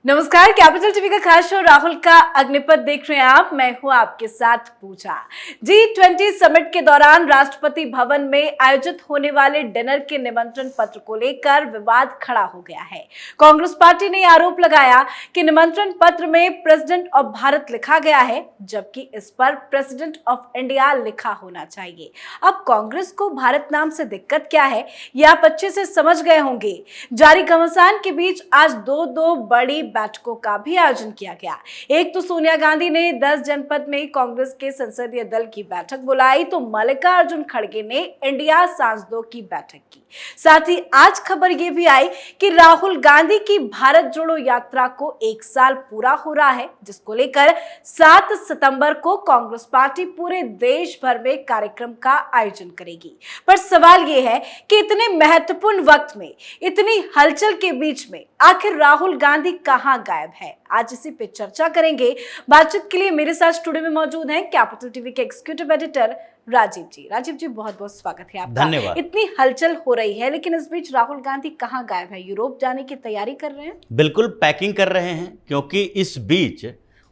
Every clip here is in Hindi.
नमस्कार, कैपिटल टीवी का खास शो राहुल का अग्निपथ देख रहे हैं आप। मैं हूं आपके साथ पूजा। G20 समिट के दौरान राष्ट्रपति भवन में आयोजित होने वाले डिनर के निमंत्रण पत्र को लेकर विवाद खड़ा हो गया है। कांग्रेस पार्टी ने आरोप लगाया कि निमंत्रण पत्र में प्रेसिडेंट ऑफ भारत लिखा गया है, जबकि इस पर प्रेसिडेंट ऑफ इंडिया लिखा होना चाहिए। अब कांग्रेस को भारत नाम से दिक्कत क्या है, ये आप अच्छे से समझ गए होंगे। जारी घमासान के बीच आज दो बड़ी बैठकों का भी आयोजन किया गया। एक तो सोनिया गांधी ने 10 जनपद में कांग्रेस के संसदीय दल की बैठक बुलाई, तो मल्लिकार्जुन खड़गे ने इंडिया सांसदों की बैठक की। साथ ही आज खबर यह भी आई कि राहुल गांधी की भारत जोड़ो यात्रा को 1 साल पूरा हो रहा है, जिसको लेकर 7 सितंबर को कांग्रेस पार्टी पूरे देश भर में कार्यक्रम का आयोजन करेगी। पर सवाल यह है कि इतने महत्वपूर्ण वक्त में, इतनी हलचल के बीच में आखिर राहुल गांधी कहां गायब है? आज इसी पे चर्चा करेंगे। बातचीत के लिए मेरे साथ स्टूडियो में मौजूद हैं कैपिटल टीवी के एग्जीक्यूटिव एडिटर राजीव जी। राजीव जी, बहुत बहुत स्वागत है आपका। धन्यवाद। इतनी हलचल हो रही है, लेकिन इस बीच राहुल गांधी कहां गायब है? यूरोप जाने की तैयारी कर रहे हैं? बिल्कुल पैकिंग कर रहे हैं, क्योंकि इस बीच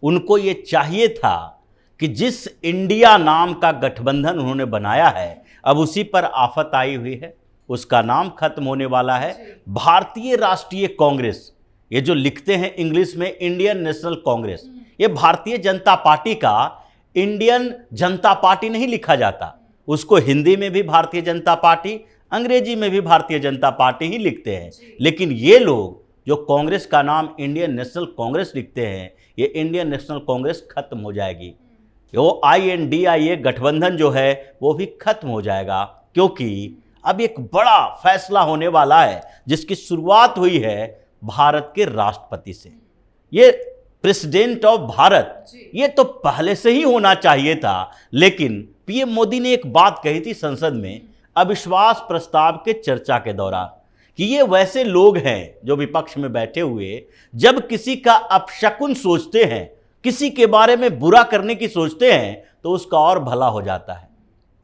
उनको ये चाहिए था कि जिस इंडिया नाम का गठबंधन उन्होंने बनाया है, अब उसी पर आफत आई हुई है। उसका नाम खत्म होने वाला है भारतीय राष्ट्रीय कांग्रेस। ये जो लिखते हैं इंग्लिश में इंडियन नेशनल कांग्रेस, ये भारतीय जनता पार्टी का इंडियन जनता पार्टी नहीं लिखा जाता। उसको हिंदी में भी भारतीय जनता पार्टी, अंग्रेजी में भी भारतीय जनता पार्टी ही लिखते हैं। लेकिन ये लोग जो कांग्रेस का नाम इंडियन नेशनल कांग्रेस लिखते हैं, ये इंडियन नेशनल कांग्रेस खत्म हो जाएगी। वो INDIA गठबंधन जो है वो भी खत्म हो जाएगा, क्योंकि अब एक बड़ा फैसला होने वाला है जिसकी शुरुआत हुई है भारत के राष्ट्रपति से। ये प्रेसिडेंट ऑफ भारत, ये तो पहले से ही होना चाहिए था, लेकिन PM मोदी ने एक बात कही थी संसद में अविश्वास प्रस्ताव के चर्चा के दौरान कि ये वैसे लोग हैं जो विपक्ष में बैठे हुए जब किसी का अपशकुन सोचते हैं, किसी के बारे में बुरा करने की सोचते हैं, तो उसका और भला हो जाता है।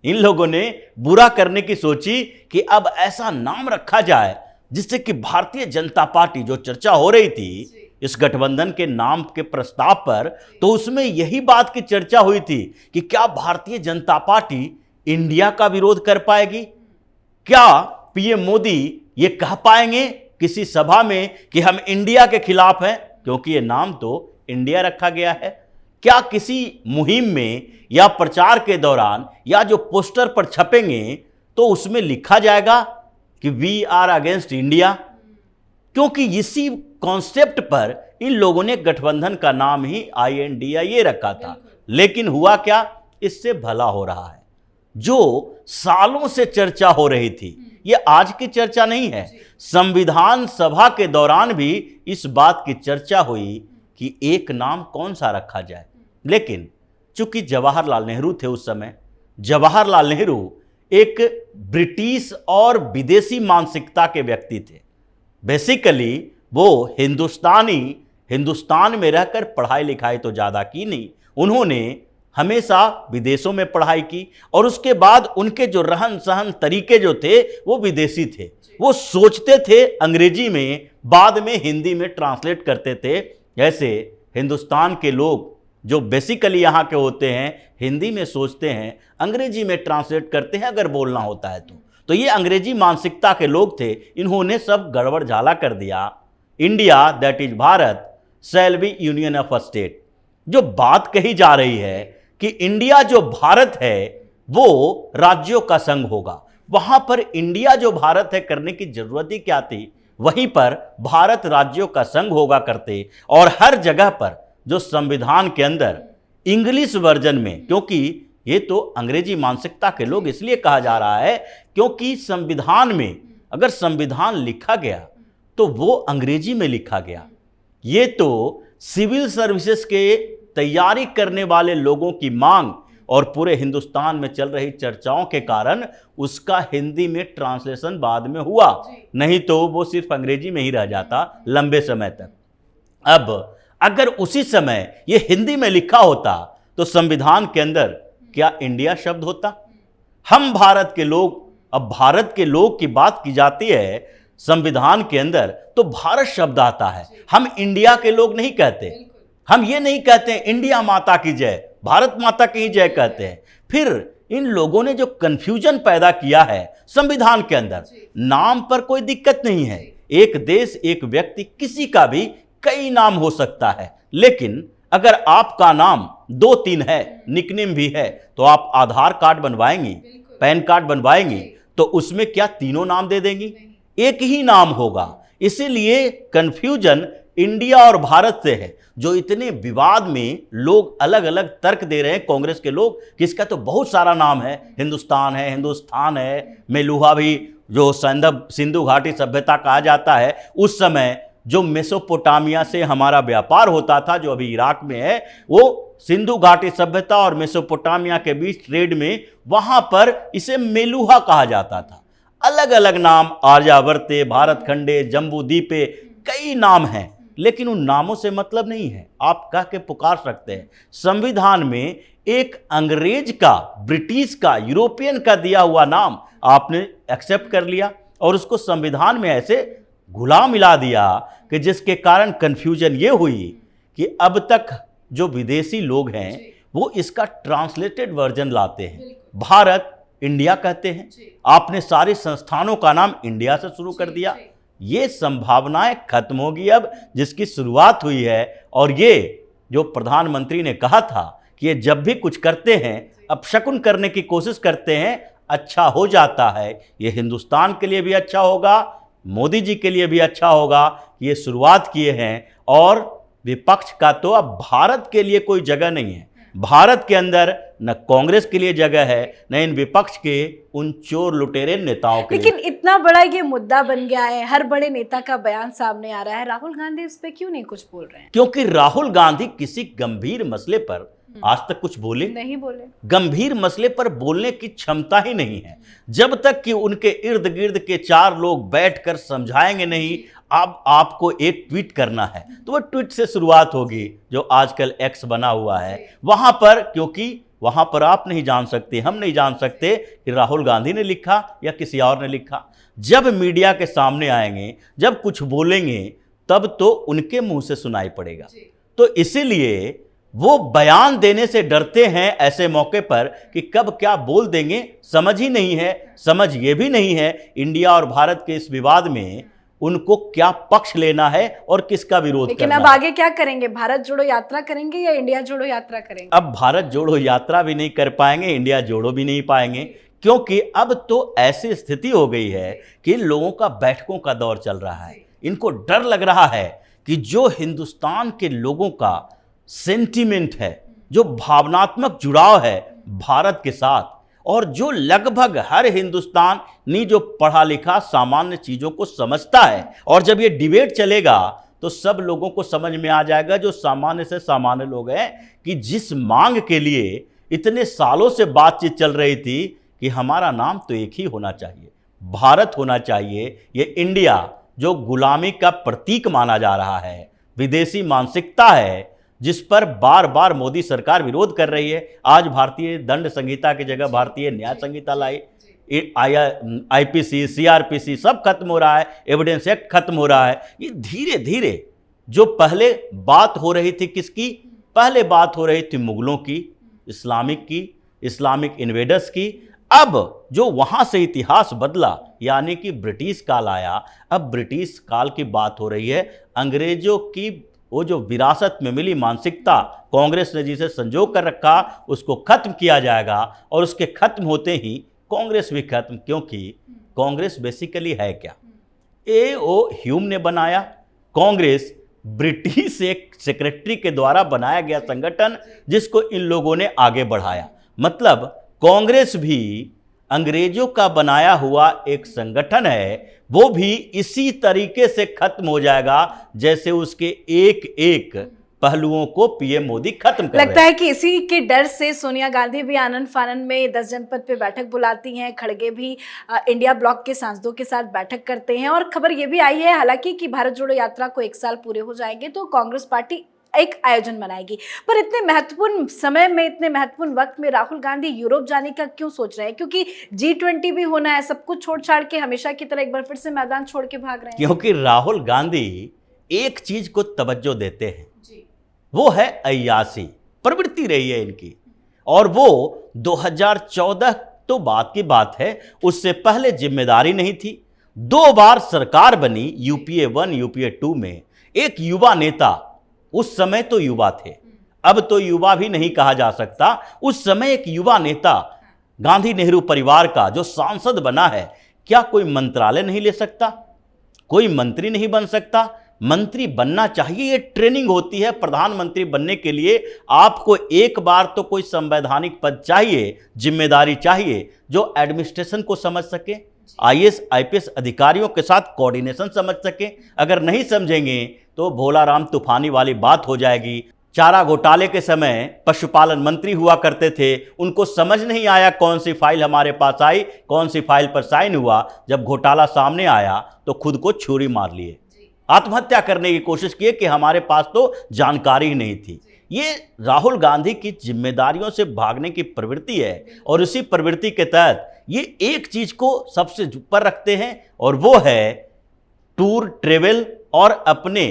इन लोगों ने बुरा करने की सोची कि अब ऐसा नाम रखा जाए जिससे कि भारतीय जनता पार्टी, जो चर्चा हो रही थी इस गठबंधन के नाम के प्रस्ताव पर, तो उसमें यही बात की चर्चा हुई थी कि क्या भारतीय जनता पार्टी इंडिया का विरोध कर पाएगी? क्या PM मोदी ये कह पाएंगे किसी सभा में कि हम इंडिया के खिलाफ हैं, क्योंकि ये नाम तो इंडिया रखा गया है? क्या किसी मुहिम में या प्रचार के दौरान या जो पोस्टर पर छपेंगे तो उसमें लिखा जाएगा कि वी आर अगेंस्ट इंडिया? क्योंकि इसी कॉन्सेप्ट पर इन लोगों ने गठबंधन का नाम ही INDIA रखा था। लेकिन हुआ क्या? इससे भला हो रहा है। जो सालों से चर्चा हो रही थी, ये आज की चर्चा नहीं है। संविधान सभा के दौरान भी इस बात की चर्चा हुई कि एक नाम कौन सा रखा जाए। लेकिन चूंकि जवाहरलाल नेहरू थे उस समय, जवाहरलाल नेहरू एक ब्रिटिश और विदेशी मानसिकता के व्यक्ति थे। बेसिकली वो हिंदुस्तान में रहकर पढ़ाई लिखाई तो ज़्यादा की नहीं, उन्होंने हमेशा विदेशों में पढ़ाई की, और उसके बाद उनके जो रहन सहन तरीके जो थे वो विदेशी थे। वो सोचते थे अंग्रेजी में, बाद में हिंदी में ट्रांसलेट करते थे। जैसे हिंदुस्तान के लोग जो बेसिकली यहाँ के होते हैं, हिंदी में सोचते हैं, अंग्रेजी में ट्रांसलेट करते हैं अगर बोलना होता है तो ये अंग्रेजी मानसिकता के लोग थे। इन्होंने सब गड़बड़ झाला कर दिया। India, that is Bharat, shall be union of state. जो बात कही जा रही है कि इंडिया जो भारत है वो राज्यों का संघ होगा, वहां पर इंडिया जो भारत है करने की जरूरत ही क्या थी? वहीं पर भारत राज्यों का संघ होगा करते। और हर जगह पर जो संविधान के अंदर इंग्लिश वर्जन में, क्योंकि ये तो अंग्रेजी मानसिकता के लोग इसलिए कहा जा रहा है क्योंकि संविधान में अगर संविधान लिखा गया तो वो अंग्रेजी में लिखा गया। ये तो सिविल सर्विसेज के तैयारी करने वाले लोगों की मांग और पूरे हिंदुस्तान में चल रही चर्चाओं के कारण उसका हिंदी में ट्रांसलेशन बाद में हुआ, नहीं तो वो सिर्फ अंग्रेजी में ही रह जाता लंबे समय तक। अब अगर उसी समय ये हिंदी में लिखा होता तो संविधान के अंदर क्या इंडिया शब्द होता? हम भारत के लोग, अब भारत के लोग की बात की जाती है, संविधान के अंदर तो भारत शब्द आता है। हम इंडिया के लोग नहीं कहते, हम ये नहीं कहते हैं इंडिया माता की जय, भारत माता की जय कहते हैं। फिर इन लोगों ने जो कंफ्यूजन पैदा किया है संविधान के अंदर, नाम पर कोई दिक्कत नहीं है, एक देश एक व्यक्ति किसी का भी कई नाम हो सकता है, लेकिन अगर आपका नाम 2-3 है, निकनेम भी है, तो आप आधार कार्ड बनवाएंगी, पैन कार्ड बनवाएंगी, तो उसमें क्या तीनों नाम दे देंगी? एक ही नाम होगा। इसीलिए कंफ्यूजन इंडिया और भारत से है। जो इतने विवाद में लोग अलग अलग तर्क दे रहे हैं कांग्रेस के लोग कि इसका तो बहुत सारा नाम है, हिंदुस्तान है, हिंदुस्तान है, मेलुहा भी जो सिंधु घाटी सभ्यता कहा जाता है, उस समय जो मेसोपोटामिया से हमारा व्यापार होता था, जो अभी इराक में है, वो सिंधु घाटी सभ्यता और मेसोपोटामिया के बीच ट्रेड में, वहां पर इसे मेलुहा कहा जाता था। अलग अलग नाम, आर्यावर्ते, भारत खंडे, जम्बू द्वीपे, कई नाम हैं, लेकिन उन नामों से मतलब नहीं है। आप कह के पुकार सकते हैं। संविधान में एक अंग्रेज का, ब्रिटिश का, यूरोपियन का दिया हुआ नाम आपने एक्सेप्ट कर लिया और उसको संविधान में ऐसे घुला मिला दिया कि जिसके कारण कंफ्यूजन ये हुई कि अब तक जो विदेशी लोग हैं वो इसका ट्रांसलेटेड वर्जन लाते हैं। भारत इंडिया कहते हैं, आपने सारे संस्थानों का नाम इंडिया से शुरू कर दिया। ये संभावनाएं खत्म होगी अब, जिसकी शुरुआत हुई है। और ये जो प्रधानमंत्री ने कहा था कि ये जब भी कुछ करते हैं, अपशकुन करने की कोशिश करते हैं, अच्छा हो जाता है। ये हिंदुस्तान के लिए भी अच्छा होगा, मोदी जी के लिए भी अच्छा होगा कि ये शुरुआत किए हैं। और विपक्ष का तो अब भारत के लिए कोई जगह नहीं है। भारत के अंदर न कांग्रेस के लिए जगह है, न इन विपक्ष के उन चोर लुटेरे नेताओं के लिए। लेकिन इतना बड़ा ये मुद्दा बन गया है, हर बड़े नेता का बयान सामने आ रहा है, राहुल गांधी इस पे क्यों नहीं कुछ बोल रहे हैं? क्योंकि राहुल गांधी किसी गंभीर मसले पर आज तक कुछ नहीं बोले। गंभीर मसले पर बोलने की क्षमता ही नहीं है। जब तक कि उनके इर्द गिर्द के 4 लोग बैठकर समझाएंगे नहीं, अब आपको एक ट्वीट करना है, तो वो ट्वीट से शुरुआत होगी, जो आजकल एक्स बना हुआ है वहां पर। क्योंकि वहां पर आप नहीं जान सकते, हम नहीं जान सकते कि राहुल गांधी ने लिखा या किसी और ने लिखा। जब मीडिया के सामने आएंगे, जब कुछ बोलेंगे, तब तो उनके मुंह से सुनाई पड़ेगा। तो इसीलिए वो बयान देने से डरते हैं ऐसे मौके पर कि कब क्या बोल देंगे, समझ ही नहीं है। समझ ये भी नहीं है इंडिया और भारत के इस विवाद में उनको क्या पक्ष लेना है और किसका विरोध करना है। लेकिन अब आगे क्या करेंगे? भारत जोड़ो यात्रा करेंगे या इंडिया जोड़ो यात्रा करेंगे? अब भारत जोड़ो यात्रा भी नहीं कर पाएंगे, इंडिया जोड़ो भी नहीं पाएंगे, क्योंकि अब तो ऐसी स्थिति हो गई है कि लोगों का बैठकों का दौर चल रहा है। इनको डर लग रहा है कि जो हिंदुस्तान के लोगों का सेंटिमेंट है, जो भावनात्मक जुड़ाव है भारत के साथ, और जो लगभग हर हिंदुस्तानी जो पढ़ा लिखा सामान्य चीज़ों को समझता है, और जब ये डिबेट चलेगा तो सब लोगों को समझ में आ जाएगा, जो सामान्य से सामान्य लोग हैं, कि जिस मांग के लिए इतने सालों से बातचीत चल रही थी कि हमारा नाम तो एक ही होना चाहिए, भारत होना चाहिए। ये इंडिया जो गुलामी का प्रतीक माना जा रहा है, विदेशी मानसिकता है, जिस पर बार बार मोदी सरकार विरोध कर रही है। आज भारतीय दंड संहिता की जगह भारतीय न्याय संहिता लाई, आईपीसी, सीआरपीसी सब खत्म हो रहा है, एविडेंस एक्ट खत्म हो रहा है। ये धीरे धीरे जो पहले बात हो रही थी किसकी? पहले बात हो रही थी मुगलों की, इस्लामिक इन्वेडर्स की। अब जो वहां से इतिहास बदला, यानी कि ब्रिटिश काल आया, अब ब्रिटिश काल की बात हो रही है। अंग्रेजों की वो जो विरासत में मिली मानसिकता, कांग्रेस ने जिसे संजो कर रखा, उसको खत्म किया जाएगा। और उसके खत्म होते ही कांग्रेस भी खत्म, क्योंकि कांग्रेस बेसिकली है क्या? A.O. ह्यूम ने बनाया। कांग्रेस ब्रिटिश एक सेक्रेटरी के द्वारा बनाया गया संगठन, जिसको इन लोगों ने आगे बढ़ाया। मतलब कांग्रेस भी अंग्रेजों का बनाया हुआ एक संगठन है, वो भी इसी तरीके से खत्म हो जाएगा जैसे उसके एक एक पहलुओं को पीएम मोदी खत्म कर लगता है कि इसी के डर से सोनिया गांधी भी आनन फानन में 10 जनपद पे बैठक बुलाती हैं, खड़गे भी इंडिया ब्लॉक के सांसदों के साथ बैठक करते हैं। और खबर ये भी आई है हालांकि कि भारत जोड़ो यात्रा को 1 साल पूरे हो जाएंगे तो कांग्रेस पार्टी एक आयोजन बनाएगी। पर इतने महत्वपूर्ण समय में, इतने महत्वपूर्ण वक्त में राहुल गांधी यूरोप जाने का क्यों सोच रहे हैं? क्योंकि G20 भी होना है, सब कुछ छोड़ छाड़ के हमेशा की तरह एक बार फिर से मैदान छोड़ के भाग रहे हैं। क्योंकि राहुल गांधी एक चीज को तवज्जो देते हैं जी। वो है अय्यासी प्रवृत्ति रही है इनकी। और वो 2014 तो बात की बात है, उससे पहले जिम्मेदारी नहीं थी। 2 बार सरकार बनी, यूपीए 1 यूपीए 2 में। एक युवा नेता, उस समय तो युवा थे, अब तो युवा भी नहीं कहा जा सकता, उस समय एक युवा नेता गांधी नेहरू परिवार का जो सांसद बना है, क्या कोई मंत्रालय नहीं ले सकता? कोई मंत्री नहीं बन सकता? मंत्री बनना चाहिए, ये ट्रेनिंग होती है। प्रधानमंत्री बनने के लिए आपको एक बार तो कोई संवैधानिक पद चाहिए, जिम्मेदारी चाहिए, जो एडमिनिस्ट्रेशन को समझ सके, आईएएस आईपीएस अधिकारियों के साथ कोऑर्डिनेशन समझ सके। अगर नहीं समझेंगे तो भोला राम तूफानी वाली बात हो जाएगी। चारा घोटाले के समय पशुपालन मंत्री हुआ करते थे, उनको समझ नहीं आया कौन सी फाइल हमारे पास आई, कौन सी फाइल पर साइन हुआ। जब घोटाला सामने आया तो खुद को छुरी मार लिए, आत्महत्या करने की कोशिश की कि हमारे पास तो जानकारी ही नहीं थी। ये राहुल गांधी की जिम्मेदारियों से भागने की प्रवृत्ति है, और उसी प्रवृत्ति के तहत ये एक चीज को सबसे ऊपर रखते हैं, और वो है टूर ट्रेवल। और अपने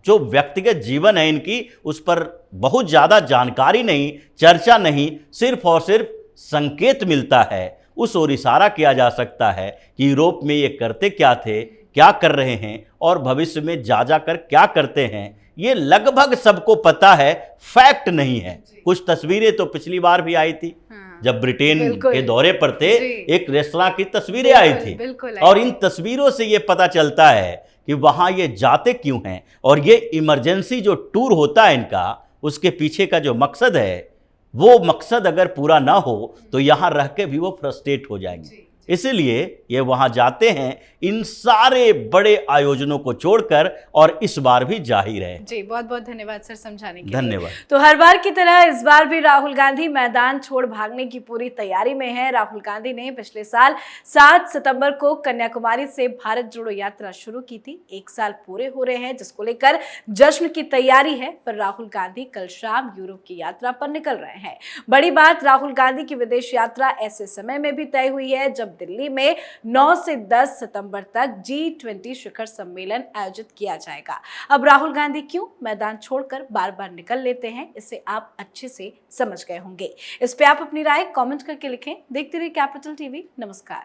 जो व्यक्तिगत जीवन है इनकी, उस पर बहुत ज़्यादा जानकारी नहीं, चर्चा नहीं, सिर्फ और सिर्फ संकेत मिलता है, उस ओर इशारा किया जा सकता है कि यूरोप में ये करते क्या थे, क्या कर रहे हैं, और भविष्य में जा कर क्या करते हैं। ये लगभग सबको पता है, फैक्ट नहीं है। कुछ तस्वीरें तो पिछली बार भी आई थी, जब ब्रिटेन के दौरे पर थे, एक रेस्तरां की तस्वीरें आई थी, और इन तस्वीरों से ये पता चलता है कि वहां ये जाते क्यों हैं। और ये इमरजेंसी जो टूर होता है इनका, उसके पीछे का जो मकसद है, वो मकसद अगर पूरा ना हो तो यहां रह के भी वो फ्रस्ट्रेट हो जाएंगे। इसलिए ये वहां जाते हैं इन सारे बड़े आयोजनों को छोड़कर, और इस बार भी जा ही रहे। जी, बहुत बहुत धन्यवाद सर समझाने के लिए। धन्यवाद। तो हर बार की तरह इस बार भी राहुल गांधी मैदान छोड़ भागने की पूरी तैयारी में है। राहुल गांधी ने पिछले साल 7 सितंबर को कन्याकुमारी से भारत जोड़ो यात्रा शुरू की थी। 1 साल पूरे हो रहे हैं, जिसको लेकर जश्न की तैयारी है। पर राहुल गांधी कल शाम यूरोप की यात्रा पर निकल रहे हैं। बड़ी बात, राहुल गांधी की विदेश यात्रा ऐसे समय में भी तय हुई है जब दिल्ली में 9 से 10 सितंबर तक G20 शिखर सम्मेलन आयोजित किया जाएगा। अब राहुल गांधी क्यों मैदान छोड़कर बार बार निकल लेते हैं, इसे आप अच्छे से समझ गए होंगे। इस पे आप अपनी राय कमेंट करके लिखें। देखते रहिए कैपिटल टीवी। नमस्कार।